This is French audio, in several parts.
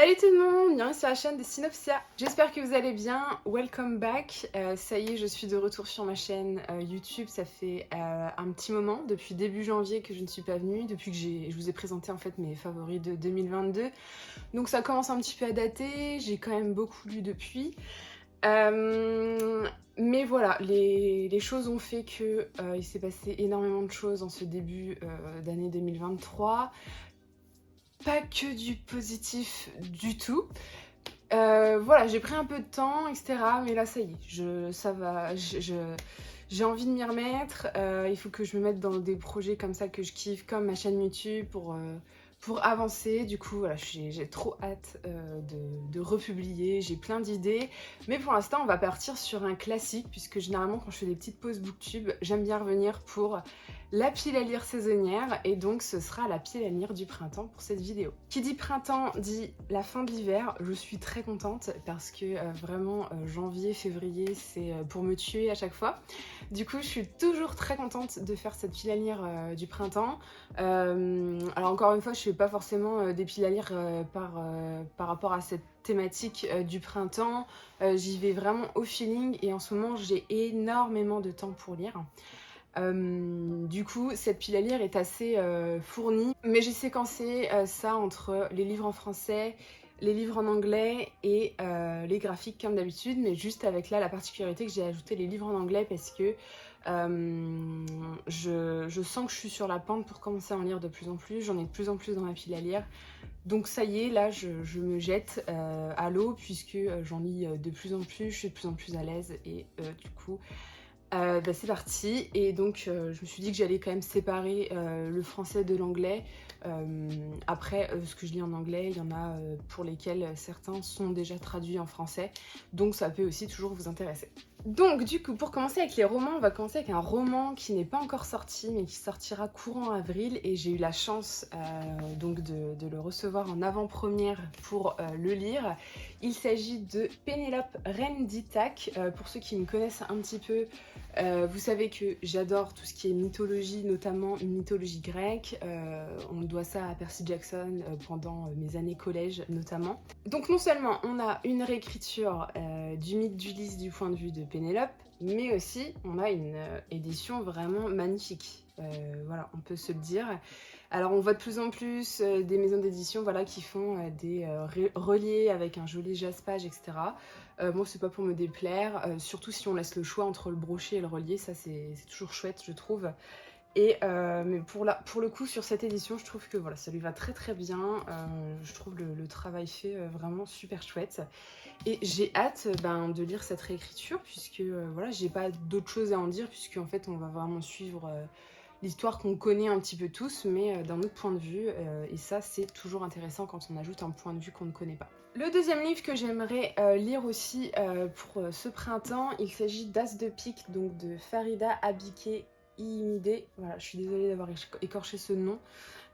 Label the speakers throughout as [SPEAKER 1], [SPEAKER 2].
[SPEAKER 1] Salut tout le monde, bienvenue sur la chaîne de Synopsia. J'espère que vous allez bien, welcome back. Ça y est, je suis de retour sur ma chaîne YouTube. Ça fait un petit moment, depuis début janvier que je ne suis pas venue, depuis que je vous ai présenté en fait mes favoris de 2022. Donc ça commence un petit peu à dater, j'ai quand même beaucoup lu depuis. Mais voilà, les choses ont fait que il s'est passé énormément de choses en ce début d'année 2023. Pas que du positif du tout. Voilà, j'ai pris un peu de temps, etc. Mais là, ça y est, ça va, j'ai envie de m'y remettre. Il faut que je me mette dans des projets comme ça que je kiffe, comme ma chaîne YouTube, pour avancer. Du coup, voilà, j'ai trop hâte de republier. J'ai plein d'idées. Mais pour l'instant, on va partir sur un classique, puisque généralement, quand je fais des petites pauses booktube, j'aime bien revenir pour la pile à lire saisonnière, et donc ce sera la pile à lire du printemps pour cette vidéo. Qui dit printemps dit la fin de l'hiver. Je suis très contente parce que vraiment janvier, février, c'est pour me tuer à chaque fois. Du coup, je suis toujours très contente de faire cette pile à lire du printemps. Alors encore une fois, je fais pas forcément des piles à lire par rapport à cette thématique du printemps. J'y vais vraiment au feeling, et en ce moment, j'ai énormément de temps pour lire. Du coup, cette pile à lire est assez fournie, mais j'ai séquencé ça entre les livres en français, les livres en anglais et les graphiques comme d'habitude, mais juste avec là la particularité que j'ai ajouté les livres en anglais parce que je sens que je suis sur la pente pour commencer à en lire de plus en plus. J'en ai de plus en plus dans ma pile à lire. Donc ça y est, là je me jette à l'eau puisque j'en lis de plus en plus, je suis de plus en plus à l'aise, et du coup c'est parti. Et donc je me suis dit que j'allais quand même séparer le français de l'anglais. Après ce que je lis en anglais, il y en a pour lesquels certains sont déjà traduits en français, donc ça peut aussi toujours vous intéresser. Donc du coup, pour commencer avec les romans, on va commencer avec un roman qui n'est pas encore sorti mais qui sortira courant avril, et j'ai eu la chance donc de le recevoir en avant-première pour le lire. Il s'agit de Pénélope Reine d'Ithaque. Pour ceux qui me connaissent un petit peu, vous savez que j'adore tout ce qui est mythologie, notamment une mythologie grecque. On doit ça à Percy Jackson pendant mes années collège notamment. Donc non seulement on a une réécriture du mythe d'Ulysse du point de vue de Pénélope, mais aussi on a une édition vraiment magnifique. Voilà, on peut se le dire. Alors on voit de plus en plus des maisons d'édition, voilà, qui font des reliés avec un joli jaspage, etc. Moi c'est pas pour me déplaire, surtout si on laisse le choix entre le brochet et le relié, ça c'est toujours chouette je trouve. Et mais pour le coup sur cette édition, je trouve que voilà, ça lui va très très bien. Je trouve le travail fait vraiment super chouette. Et j'ai hâte de lire cette réécriture, puisque voilà, j'ai pas d'autre chose à en dire, puisque en fait on va vraiment suivre l'histoire qu'on connaît un petit peu tous, mais d'un autre point de vue, et ça c'est toujours intéressant quand on ajoute un point de vue qu'on ne connaît pas. Le deuxième livre que j'aimerais lire aussi pour ce printemps, il s'agit d'As de pique, donc de Farida Abike Imide. Voilà, je suis désolée d'avoir écorché ce nom.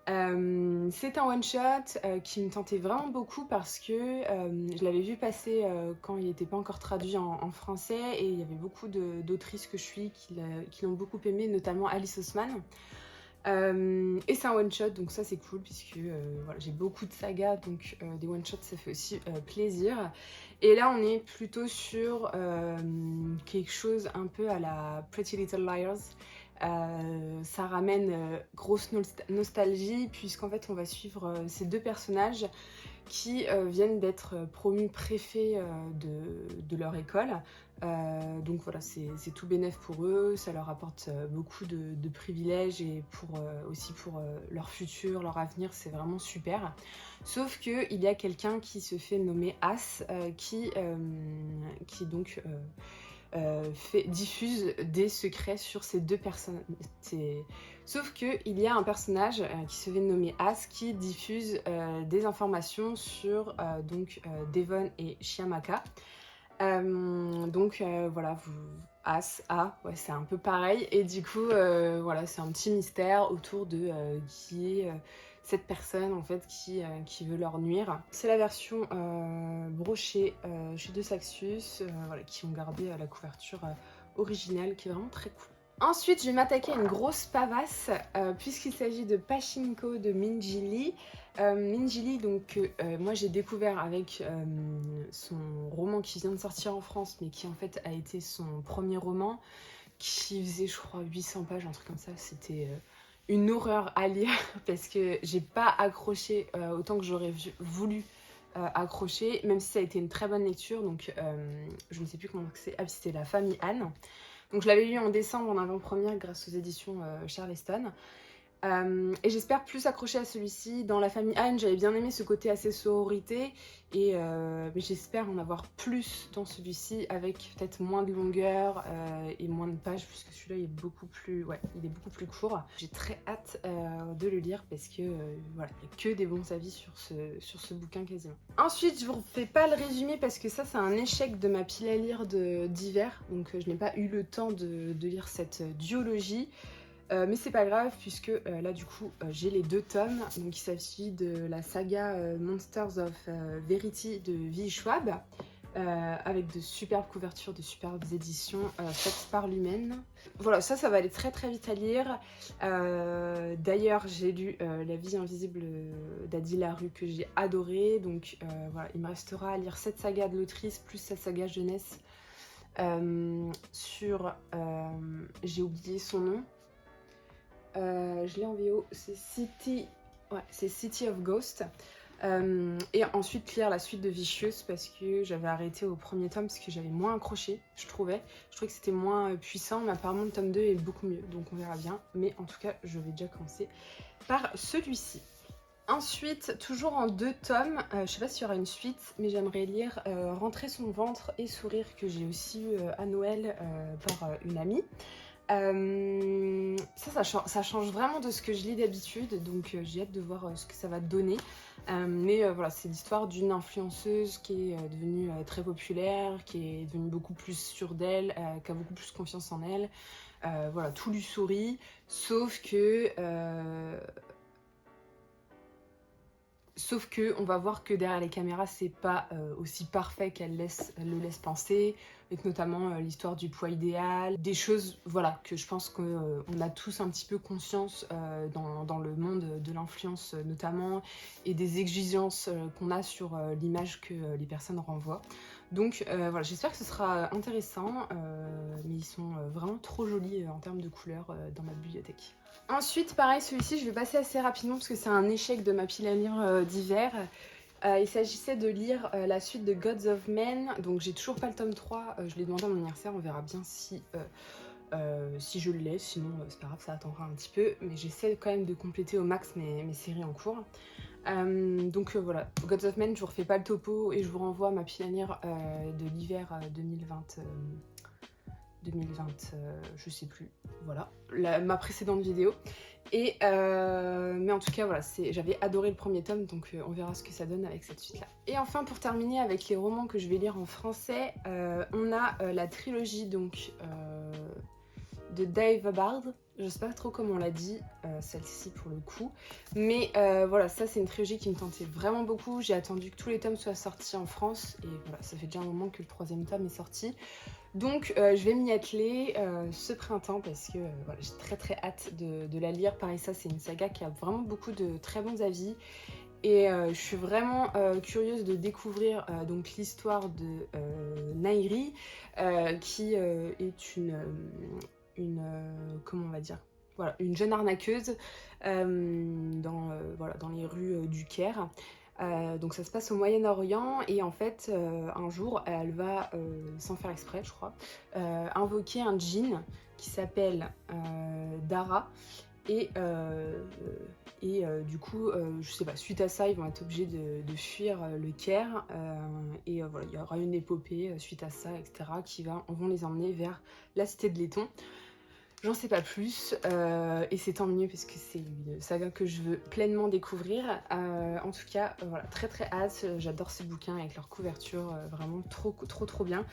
[SPEAKER 1] C'est un one-shot qui me tentait vraiment beaucoup parce que je l'avais vu passer quand il n'était pas encore traduit en français, et il y avait beaucoup d'autrices que je suis qui l'ont beaucoup aimé, notamment Alice Oseman. Et c'est un one-shot, donc ça c'est cool puisque voilà, j'ai beaucoup de sagas, donc des one-shots ça fait aussi plaisir. Et là on est plutôt sur quelque chose un peu à la Pretty Little Liars. Ça ramène grosse nostalgie, puisqu'en fait on va suivre ces deux personnages qui viennent d'être promus préfets de leur école. Donc voilà, c'est tout bénef pour eux, ça leur apporte beaucoup de privilèges, et aussi pour leur futur, leur avenir, c'est vraiment super. Sauf qu'il y a quelqu'un qui se fait nommer As, qui donc diffuse des secrets sur ces deux personnes. Sauf qu'il y a un personnage qui se fait nommer As qui diffuse des informations sur Devon et Chiamaka. Voilà, As, ouais, c'est un peu pareil, et du coup voilà, c'est un petit mystère autour de qui est cette personne en fait qui veut leur nuire. C'est la version brochée chez De Saxius, voilà, qui ont gardé la couverture originale, qui est vraiment très cool. Ensuite, je vais m'attaquer à une grosse pavasse puisqu'il s'agit de Pachinko de Minji Lee. Minji Lee, donc moi j'ai découvert avec son roman qui vient de sortir en France, mais qui en fait a été son premier roman, qui faisait je crois 800 pages, un truc comme ça. C'était une horreur à lire parce que j'ai pas accroché autant que j'aurais voulu accrocher, même si ça a été une très bonne lecture. Donc je ne sais plus comment c'est. Ah, c'était La Famille Anne. Donc je l'avais lu en décembre en avant-première grâce aux éditions Charleston. Et j'espère plus accrocher à celui-ci. Dans La Famille Anne, j'avais bien aimé ce côté assez sororité, mais j'espère en avoir plus dans celui-ci, avec peut-être moins de longueur et moins de pages, puisque celui-là il est beaucoup plus court. J'ai très hâte de le lire parce que voilà, il n'y a que des bons avis sur ce bouquin quasiment. Ensuite, je vous refais pas le résumé parce que ça c'est un échec de ma pile à lire d'hiver, donc je n'ai pas eu le temps de lire cette duologie. Mais c'est pas grave puisque là du coup j'ai les 2 tomes. Donc il s'agit de la saga Monsters of Verity de V. Schwab avec de superbes couvertures, de superbes éditions faites par Lumen. Voilà, ça va aller très très vite à lire. D'ailleurs j'ai lu La vie invisible d'Adi Larue que j'ai adoré. Donc voilà, il me restera à lire cette saga de l'autrice plus sa saga jeunesse j'ai oublié son nom. Je l'ai en VO, c'est City of Ghost. Et ensuite lire la suite de Vicious parce que j'avais arrêté au premier tome parce que j'avais moins accroché, je trouvais que c'était moins puissant, mais apparemment le tome 2 est beaucoup mieux, donc on verra bien. Mais en tout cas, je vais déjà commencer par celui-ci. Ensuite, toujours en 2 tomes, je sais pas s'il y aura une suite, mais j'aimerais lire Rentrer son ventre et sourire, que j'ai aussi eu à Noël par une amie. Ça change vraiment de ce que je lis d'habitude, donc j'ai hâte de voir ce que ça va donner. Mais voilà, c'est l'histoire d'une influenceuse qui est devenue très populaire, qui est devenue beaucoup plus sûre d'elle, qui a beaucoup plus confiance en elle. Voilà, tout lui sourit, sauf que on va voir que derrière les caméras, c'est pas aussi parfait qu'elle le laisse penser, avec notamment l'histoire du poids idéal, des choses voilà, que je pense qu'on a tous un petit peu conscience dans le monde de l'influence notamment, et des exigences qu'on a sur l'image que les personnes renvoient. Donc voilà, j'espère que ce sera intéressant, mais ils sont vraiment trop jolis en termes de couleurs dans ma bibliothèque. Ensuite, pareil, celui-ci, je vais passer assez rapidement parce que c'est un échec de ma pile à lire d'hiver. Il s'agissait de lire la suite de Gods of Men, donc j'ai toujours pas le tome 3, je l'ai demandé à mon anniversaire, on verra bien si je le laisse, sinon c'est pas grave, ça attendra un petit peu, mais j'essaie quand même de compléter au max mes séries en cours. Donc voilà, Gods of Men, je vous refais pas le topo et je vous renvoie à ma pile à lire de l'hiver 2020. Je sais plus, voilà, ma précédente vidéo. Mais en tout cas, voilà, j'avais adoré le premier tome, donc on verra ce que ça donne avec cette suite-là. Et enfin, pour terminer avec les romans que je vais lire en français, on a la trilogie donc de Dave Bard. Je sais pas trop comment on l'a dit, celle-ci pour le coup. Mais voilà, ça c'est une trilogie qui me tentait vraiment beaucoup. J'ai attendu que tous les tomes soient sortis en France. Et voilà, ça fait déjà un moment que le 3e tome est sorti. Donc je vais m'y atteler ce printemps parce que voilà, j'ai très très hâte de la lire. Pareil, ça c'est une saga qui a vraiment beaucoup de très bons avis. Et je suis vraiment curieuse de découvrir donc l'histoire de Nairi, qui est comment on va dire, voilà, une jeune arnaqueuse dans les rues du Caire. Donc ça se passe au Moyen-Orient et en fait un jour elle va, sans faire exprès je crois, invoquer un djinn qui s'appelle Dara. Et du coup, je sais pas, suite à ça, ils vont être obligés de fuir le Caire. Et voilà, il y aura une épopée suite à ça, etc., qui vont les emmener vers la cité de Letton. J'en sais pas plus, et c'est tant mieux parce que c'est une saga que je veux pleinement découvrir. En tout cas, voilà, très très hâte. J'adore ces bouquins avec leur couverture, vraiment trop bien.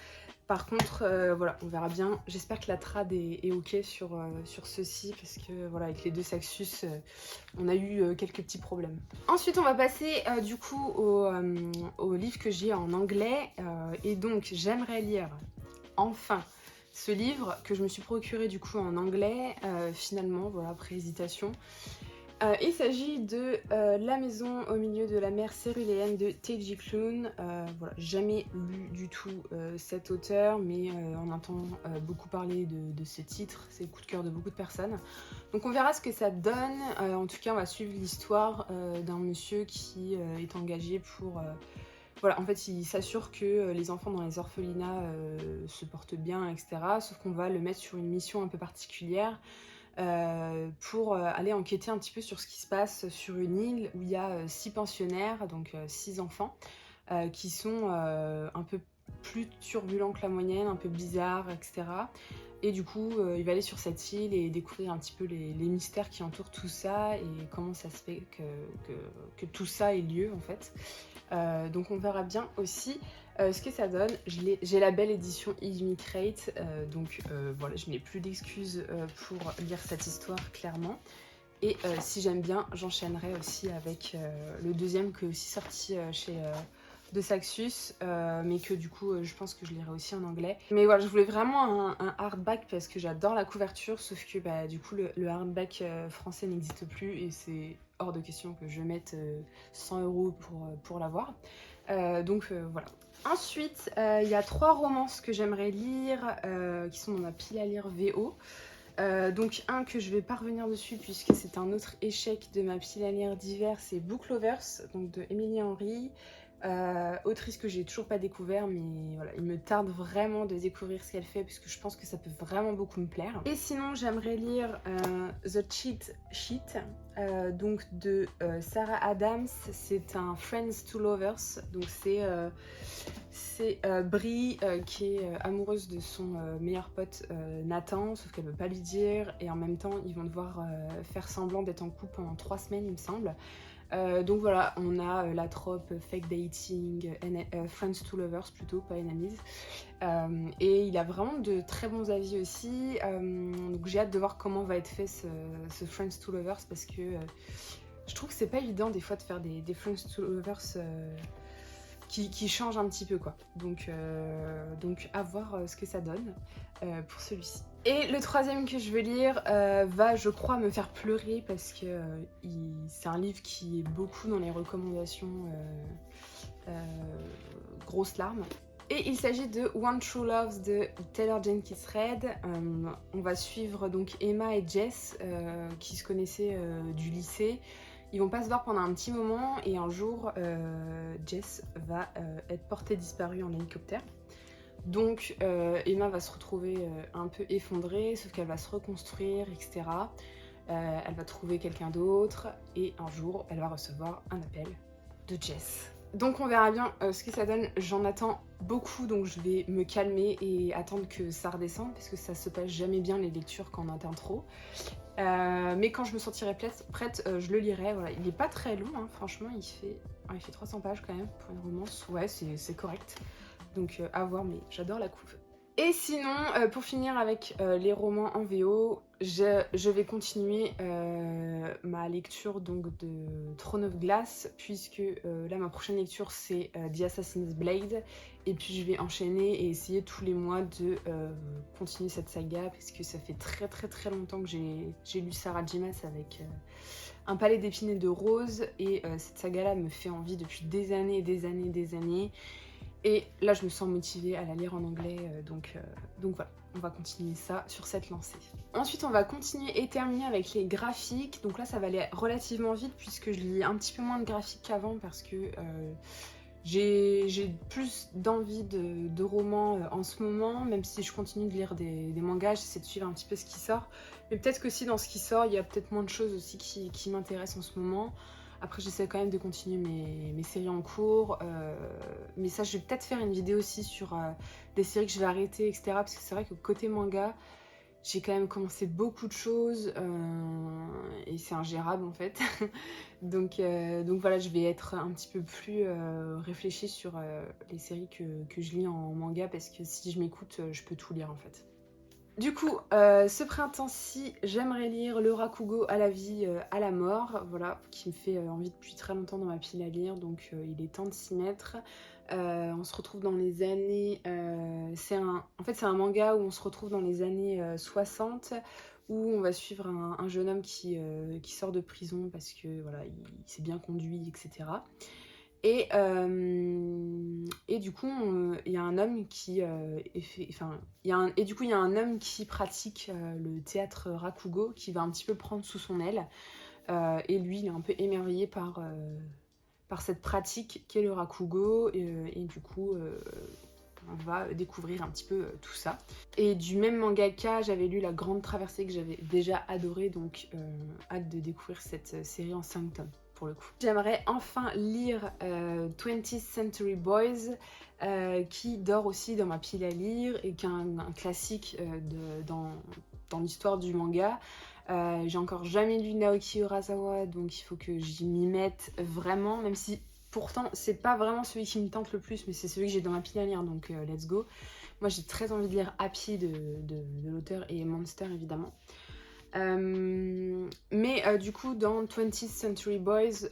[SPEAKER 1] Par contre, voilà, on verra bien. J'espère que la trad est ok sur ceci parce que voilà, avec les 2 Saxus, on a eu quelques petits problèmes. Ensuite, on va passer du coup au livre que j'ai en anglais. Et donc, j'aimerais lire enfin ce livre que je me suis procuré du coup en anglais, finalement, voilà, après hésitation. Il s'agit de La maison au milieu de la mer céruléenne de Teji Klune. Voilà, jamais lu du tout cet auteur, mais on entend beaucoup parler de ce titre, c'est le coup de cœur de beaucoup de personnes. Donc on verra ce que ça donne. En tout cas, on va suivre l'histoire d'un monsieur qui est engagé pour... voilà, en fait, il s'assure que les enfants dans les orphelinats se portent bien, etc. Sauf qu'on va le mettre sur une mission un peu particulière pour aller enquêter un petit peu sur ce qui se passe sur une île où il y a 6 pensionnaires, donc 6 enfants, qui sont un peu plus turbulents que la moyenne, un peu bizarres, etc. Et du coup, il va aller sur cette île et découvrir un petit peu les mystères qui entourent tout ça et comment ça se fait que tout ça ait lieu en fait. Donc on verra bien aussi ce que ça donne. J'ai la belle édition Illumicrate, donc voilà, je n'ai plus d'excuses pour lire cette histoire clairement. Et si j'aime bien, j'enchaînerai aussi avec le deuxième qui est aussi sorti chez de Saxus, mais que du coup je pense que je lirai aussi en anglais. Mais voilà, je voulais vraiment un hardback parce que j'adore la couverture, sauf que bah, du coup le hardback français n'existe plus et c'est hors de question que je mette 100 € pour l'avoir. Donc voilà. Ensuite, il y a 3 romances que j'aimerais lire qui sont dans ma pile à lire VO. Donc un que je vais pas revenir dessus puisque c'est un autre échec de ma pile à lire d'hiver, c'est Book Lovers, donc de Emilie Henry. Autrice que j'ai toujours pas découvert, mais voilà, il me tarde vraiment de découvrir ce qu'elle fait parce que je pense que ça peut vraiment beaucoup me plaire. Et sinon j'aimerais lire The Cheat Sheet, donc de Sarah Adams. C'est un Friends to Lovers, donc c'est Brie qui est amoureuse de son meilleur pote Nathan, sauf qu'elle veut pas lui dire, et en même temps ils vont devoir faire semblant d'être en couple pendant 3 semaines il me semble. Donc voilà, on a la trope fake dating, friends to lovers plutôt, pas enemies. Et il a vraiment de très bons avis aussi. Donc j'ai hâte de voir comment va être fait ce friends to lovers parce que je trouve que c'est pas évident des fois de faire des friends to lovers qui changent un petit peu quoi. Donc à voir ce que ça donne pour celui-ci. Et le troisième que je veux lire va, je crois, me faire pleurer parce que c'est un livre qui est beaucoup dans les recommandations grosses larmes. Et il s'agit de One True Love de Taylor Jenkins Reid. On va suivre donc Emma et Jess qui se connaissaient du lycée. Ils vont pas se voir pendant un petit moment et un jour, Jess va être portée disparue en hélicoptère. Donc Emma va se retrouver un peu effondrée, sauf qu'elle va se reconstruire, etc. Elle va trouver quelqu'un d'autre et un jour, elle va recevoir un appel de Jess. Donc on verra bien ce que ça donne. J'en attends beaucoup, donc je vais me calmer et attendre que ça redescende parce que ça se passe jamais bien les lectures quand on atteint trop. Mais quand je me sentirai prête, je le lirai. Voilà. Il n'est pas très long, hein. Franchement, il fait 300 pages quand même pour une romance. Ouais, c'est correct. Donc à voir, mais j'adore la couve. Et sinon, pour finir avec les romans en VO, je vais continuer ma lecture donc de Throne of Glass, puisque là ma prochaine lecture c'est The Assassin's Blade, et puis je vais enchaîner et essayer tous les mois de continuer cette saga, parce que ça fait très longtemps que j'ai lu Sarah J. Maas avec Un palais d'épines et de roses, et cette saga là me fait envie depuis des années et des années. Et là, je me sens motivée à la lire en anglais, donc voilà, on va continuer ça sur cette lancée. Ensuite, on va continuer et terminer avec les graphiques. Donc là, ça va aller relativement vite puisque je lis un petit peu moins de graphiques qu'avant parce que j'ai plus d'envie de romans en ce moment, même si je continue de lire des mangas, j'essaie de suivre un petit peu ce qui sort. Mais peut-être qu'aussi dans ce qui sort, il y a peut-être moins de choses aussi qui m'intéressent en ce moment. Après, j'essaie quand même de continuer mes séries en cours. Mais ça, je vais peut-être faire une vidéo aussi sur des séries que je vais arrêter, etc. Parce que c'est vrai que côté manga, j'ai quand même commencé beaucoup de choses. Et c'est ingérable en fait. donc voilà, je vais être un petit peu plus réfléchie sur les séries que je lis en manga. Parce que si je m'écoute, je peux tout lire en fait. Du coup, ce printemps-ci, j'aimerais lire Le Rakugo à la vie, à la mort, voilà, qui me fait envie depuis très longtemps dans ma pile à lire, donc il est temps de s'y mettre. On se retrouve dans les années... en fait, c'est un manga où on se retrouve dans les années 60, où on va suivre un jeune homme qui sort de prison parce que voilà, il s'est bien conduit, etc. Et du coup, il y a un homme qui il y a un homme qui pratique le théâtre Rakugo, qui va un petit peu prendre sous son aile. Et lui, il est un peu émerveillé par cette pratique qu'est le Rakugo. Et du coup, on va découvrir un petit peu tout ça. Et du même mangaka, j'avais lu La Grande Traversée, que j'avais déjà adoré, donc hâte de découvrir cette série en 5 tomes. Pour le coup. J'aimerais enfin lire 20th Century Boys, qui dort aussi dans ma pile à lire et qui est un classique dans l'histoire du manga. J'ai encore jamais lu Naoki Urasawa, donc il faut que j'y m'y mette vraiment, même si pourtant c'est pas vraiment celui qui me tente le plus, mais c'est celui que j'ai dans ma pile à lire, donc let's go. Moi j'ai très envie de lire Happy de l'auteur et Monster évidemment. Du coup dans 20th Century Boys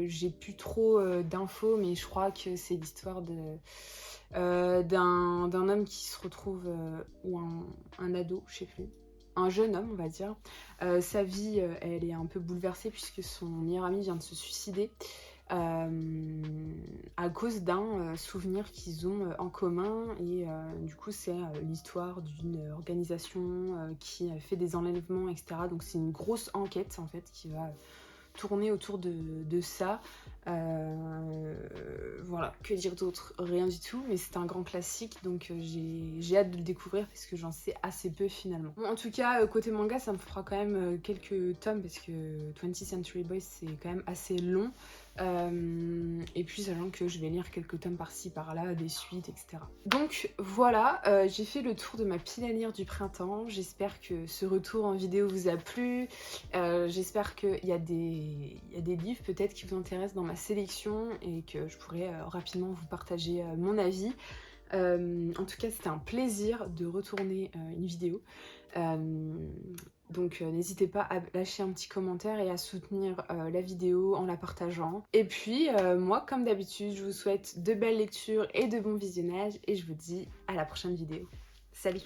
[SPEAKER 1] j'ai plus trop d'infos, mais je crois que c'est l'histoire d'un homme qui se retrouve ou un ado, je sais plus, un jeune homme on va dire. Sa vie elle est un peu bouleversée puisque son meilleur ami vient de se suicider à cause d'un souvenir qu'ils ont en commun. Et du coup c'est l'histoire d'une organisation qui fait des enlèvements, etc. Donc c'est une grosse enquête en fait qui va tourner autour de ça. Voilà, que dire d'autre? Rien du tout, mais c'est un grand classique, donc j'ai hâte de le découvrir parce que j'en sais assez peu finalement. Bon, en tout cas, côté manga, ça me fera quand même quelques tomes parce que 20th Century Boys c'est quand même assez long. Et puis sachant que je vais lire quelques tomes par-ci par-là, des suites, etc. Donc voilà, j'ai fait le tour de ma pile à lire du printemps. J'espère que ce retour en vidéo vous a plu. J'espère qu'il y a des livres peut-être qui vous intéressent dans ma sélection et que je pourrai rapidement vous partager mon avis. En tout cas, c'était un plaisir de retourner une vidéo. Donc n'hésitez pas à lâcher un petit commentaire et à soutenir la vidéo en la partageant. Et puis moi, comme d'habitude, je vous souhaite de belles lectures et de bons visionnages et je vous dis à la prochaine vidéo. Salut!